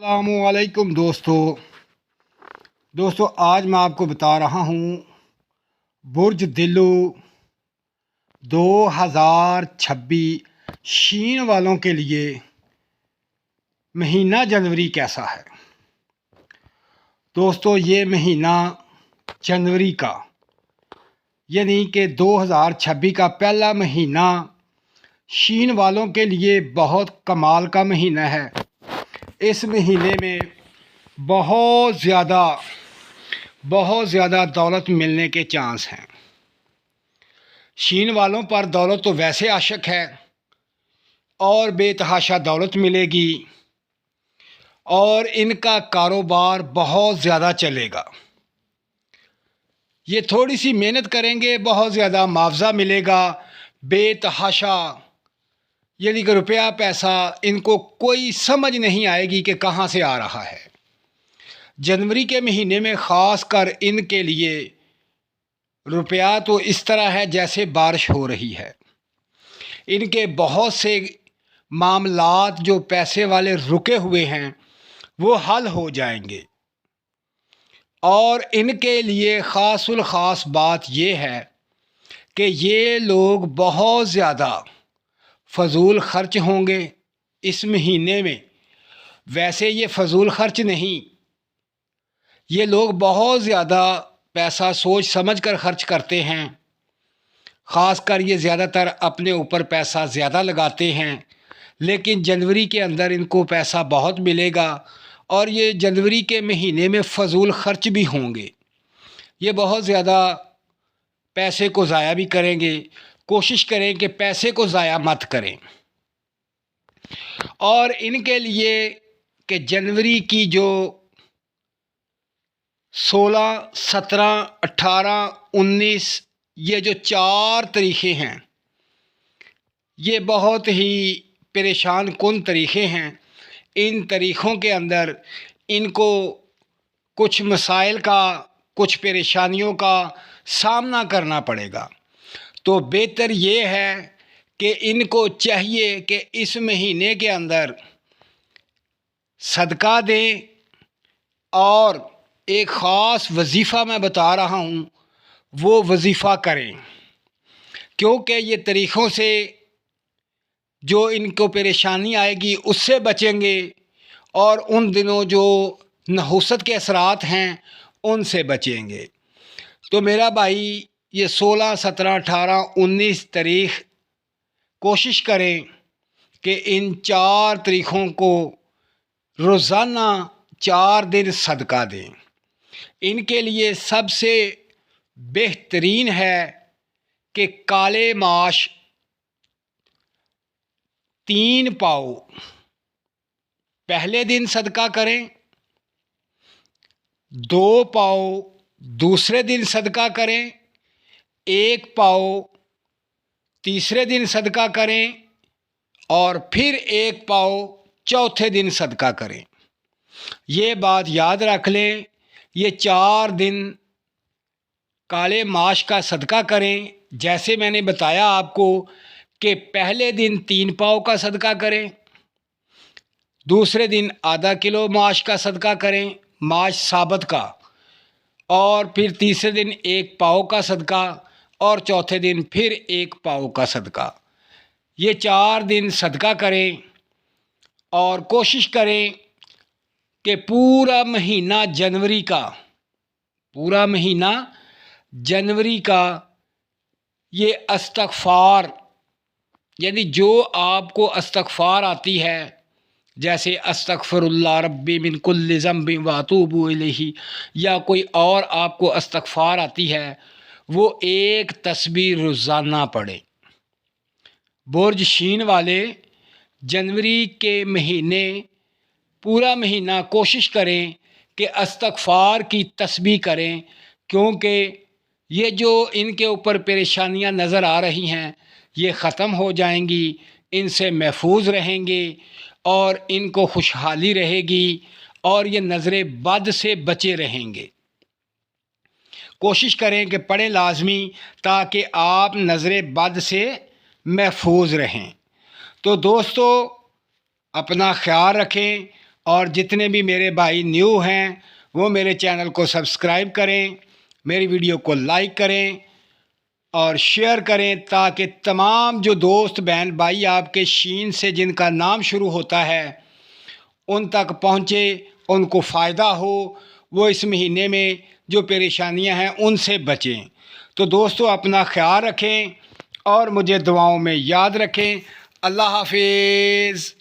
السلام علیکم دوستو آج میں آپ کو بتا رہا ہوں برج دلو 2026 شین والوں کے لیے مہینہ جنوری کیسا ہے۔ دوستو یہ مہینہ جنوری کا یعنی کہ 2026 کا پہلا مہینہ شین والوں کے لیے بہت کمال کا مہینہ ہے۔ اس مہینے میں بہت زیادہ دولت ملنے کے چانس ہیں۔ شین والوں پر دولت تو ویسے عاشق ہے اور بے تحاشا دولت ملے گی اور ان کا کاروبار بہت زیادہ چلے گا۔ یہ تھوڑی سی محنت کریں گے، بہت زیادہ معاوضہ ملے گا، بے تحاشا یعنی کہ روپیہ پیسہ ان کو کوئی سمجھ نہیں آئے گی کہ کہاں سے آ رہا ہے۔ جنوری کے مہینے میں خاص کر ان کے لیے روپیہ تو اس طرح ہے جیسے بارش ہو رہی ہے۔ ان کے بہت سے معاملات جو پیسے والے رکے ہوئے ہیں وہ حل ہو جائیں گے، اور ان کے لیے خاص الخاص بات یہ ہے کہ یہ لوگ بہت زیادہ فضول خرچ ہوں گے اس مہینے میں۔ ویسے یہ فضول خرچ نہیں، یہ لوگ بہت زیادہ پیسہ سوچ سمجھ کر خرچ کرتے ہیں۔ خاص کر یہ زیادہ تر اپنے اوپر پیسہ زیادہ لگاتے ہیں، لیکن جنوری کے اندر ان کو پیسہ بہت ملے گا اور یہ جنوری کے مہینے میں فضول خرچ بھی ہوں گے۔ یہ بہت زیادہ پیسے کو ضائع بھی کریں گے۔ کوشش کریں کہ پیسے کو ضائع مت کریں۔ اور ان کے لیے کہ جنوری کی جو 16، 17، 18، 19 یہ جو 4 تاریخیں ہیں یہ بہت ہی پریشان کن تاریخیں ہیں۔ ان تاریخوں کے اندر ان کو کچھ مسائل کا، کچھ پریشانیوں کا سامنا کرنا پڑے گا۔ تو بہتر یہ ہے کہ ان کو چاہیے کہ اس مہینے کے اندر صدقہ دیں، اور ایک خاص وظیفہ میں بتا رہا ہوں وہ وظیفہ کریں، کیونکہ یہ تاریخوں سے جو ان کو پریشانی آئے گی اس سے بچیں گے، اور ان دنوں جو نحوست کے اثرات ہیں ان سے بچیں گے۔ تو میرا بھائی یہ 16، 17، 18، 19 تاریخ کوشش کریں کہ ان 4 تاریخوں کو روزانہ 4 دن صدقہ دیں۔ ان کے لیے سب سے بہترین ہے کہ کالے ماش 3 پاؤ پہلے دن صدقہ کریں، 2 پاؤ دوسرے دن صدقہ کریں، 1 پاؤ تیسرے دن صدقہ کریں، اور پھر 1 پاؤ چوتھے دن صدقہ کریں۔ یہ بات یاد رکھ لیں، یہ 4 دن کالے ماش کا صدقہ کریں۔ جیسے میں نے بتایا آپ کو کہ پہلے دن 3 پاؤ کا صدقہ کریں، دوسرے دن ½ کلو ماش کا صدقہ کریں، ماش ثابت کا، اور پھر تیسرے دن 1 پاؤ کا صدقہ، اور چوتھے دن پھر 1 پاؤ کا صدقہ۔ یہ 4 دن صدقہ کریں، اور کوشش کریں کہ پورا مہینہ جنوری کا یہ استغفار یعنی جو آپ کو استغفار آتی ہے، جیسے استغفر اللہ ربی من کل ذنب واتوب الیہ، یا کوئی اور آپ کو استغفار آتی ہے، وہ 1 تسبیح روزانہ پڑھیں۔ برج شین والے جنوری کے مہینے پورا مہینہ کوشش کریں کہ استغفار کی تسبیح کریں، کیونکہ یہ جو ان کے اوپر پریشانیاں نظر آ رہی ہیں یہ ختم ہو جائیں گی، ان سے محفوظ رہیں گے، اور ان کو خوشحالی رہے گی، اور یہ نظر بد سے بچے رہیں گے۔ کوشش کریں کہ پڑھیں لازمی، تاکہ آپ نظر بد سے محفوظ رہیں۔ تو دوستو اپنا خیال رکھیں اور جتنے بھی میرے بھائی نیو ہیں وہ میرے چینل کو سبسکرائب کریں، میری ویڈیو کو لائک کریں اور شیئر کریں، تاکہ تمام جو دوست بہن بھائی آپ کے شین سے جن کا نام شروع ہوتا ہے ان تک پہنچے، ان کو فائدہ ہو، وہ اس مہینے میں جو پریشانیاں ہیں ان سے بچیں۔ تو دوستو اپنا خیال رکھیں اور مجھے دعاؤں میں یاد رکھیں۔ اللہ حافظ۔